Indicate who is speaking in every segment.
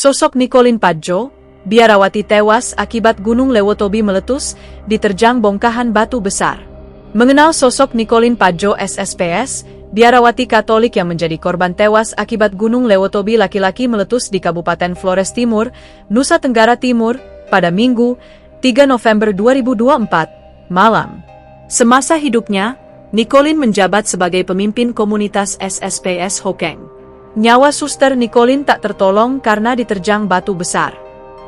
Speaker 1: Sosok Nicolin Padjo, biarawati tewas akibat Gunung Lewotobi meletus, diterjang bongkahan batu besar. Mengenal sosok Nicolin Padjo SSPS, biarawati Katolik yang menjadi korban tewas akibat Gunung Lewotobi laki-laki meletus di Kabupaten Flores Timur, Nusa Tenggara Timur, pada Minggu, 3 November 2024, malam. Semasa hidupnya, Nicolin menjabat sebagai pemimpin komunitas SSPS Hokeng. Nyawa Suster Nicolin tak tertolong karena diterjang batu besar.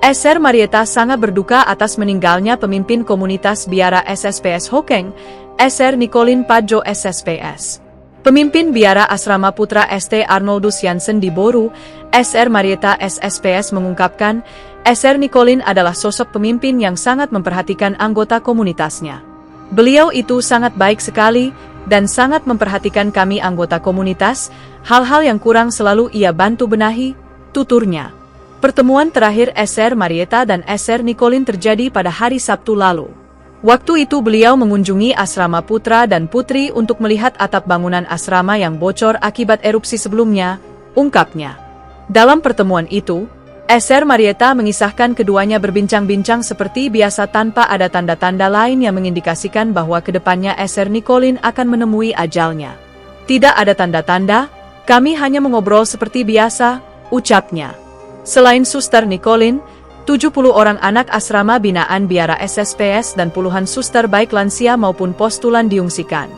Speaker 1: Sr. Marieta sangat berduka atas meninggalnya pemimpin komunitas biara SSPS Hokeng, Sr. Nicolin Padjo SSPS. Pemimpin biara Asrama Putra St. Arnoldus Jansen di Boru, Sr. Marieta SSPS mengungkapkan, Sr. Nicolin adalah sosok pemimpin yang sangat memperhatikan anggota komunitasnya. Beliau itu sangat baik sekali, dan sangat memperhatikan kami anggota komunitas, hal-hal yang kurang selalu ia bantu benahi, tuturnya. Pertemuan terakhir Sr. Marieta dan Sr. Nicolin terjadi pada hari Sabtu lalu. Waktu itu beliau mengunjungi asrama putra dan putri untuk melihat atap bangunan asrama yang bocor akibat erupsi sebelumnya, ungkapnya. Dalam pertemuan itu, Sr. Marieta mengisahkan keduanya berbincang-bincang seperti biasa tanpa ada tanda-tanda lain yang mengindikasikan bahwa kedepannya Sr. Nicolin akan menemui ajalnya. Tidak ada tanda-tanda, kami hanya mengobrol seperti biasa, ucapnya. Selain Suster Nicolin, 70 orang anak asrama binaan biara SSPS dan puluhan suster baik lansia maupun postulan diungsikan.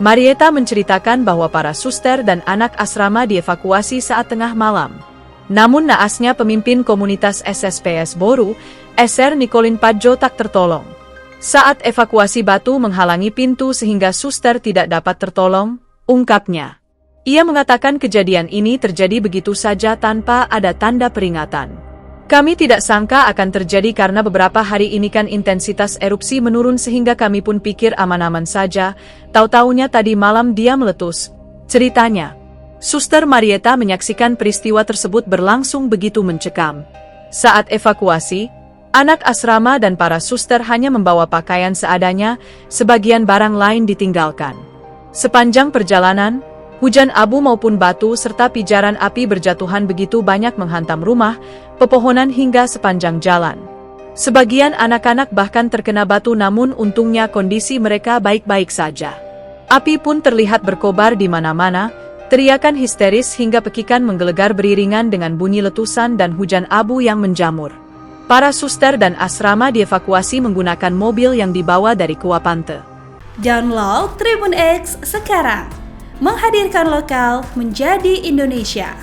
Speaker 1: Marieta menceritakan bahwa para suster dan anak asrama dievakuasi saat tengah malam. Namun naasnya pemimpin komunitas SSPS Boru, Sr. Nicolin Padjo tak tertolong. Saat evakuasi batu menghalangi pintu sehingga suster tidak dapat tertolong, ungkapnya. Ia mengatakan kejadian ini terjadi begitu saja tanpa ada tanda peringatan. Kami tidak sangka akan terjadi karena beberapa hari ini kan intensitas erupsi menurun sehingga kami pun pikir aman-aman saja, tahu-taunya tadi malam dia meletus, ceritanya. Suster Marieta menyaksikan peristiwa tersebut berlangsung begitu mencekam. Saat evakuasi, anak asrama dan para suster hanya membawa pakaian seadanya, sebagian barang lain ditinggalkan. Sepanjang perjalanan, hujan abu maupun batu serta pijaran api berjatuhan begitu banyak menghantam rumah, pepohonan hingga sepanjang jalan. Sebagian anak-anak bahkan terkena batu namun untungnya kondisi mereka baik-baik saja. Api pun terlihat berkobar di mana-mana, teriakan histeris hingga pekikan menggelegar beriringan dengan bunyi letusan dan hujan abu yang menjamur. Para suster dan asrama dievakuasi menggunakan mobil yang dibawa dari Kuapante.
Speaker 2: Download Tribun X sekarang, menghadirkan lokal menjadi Indonesia.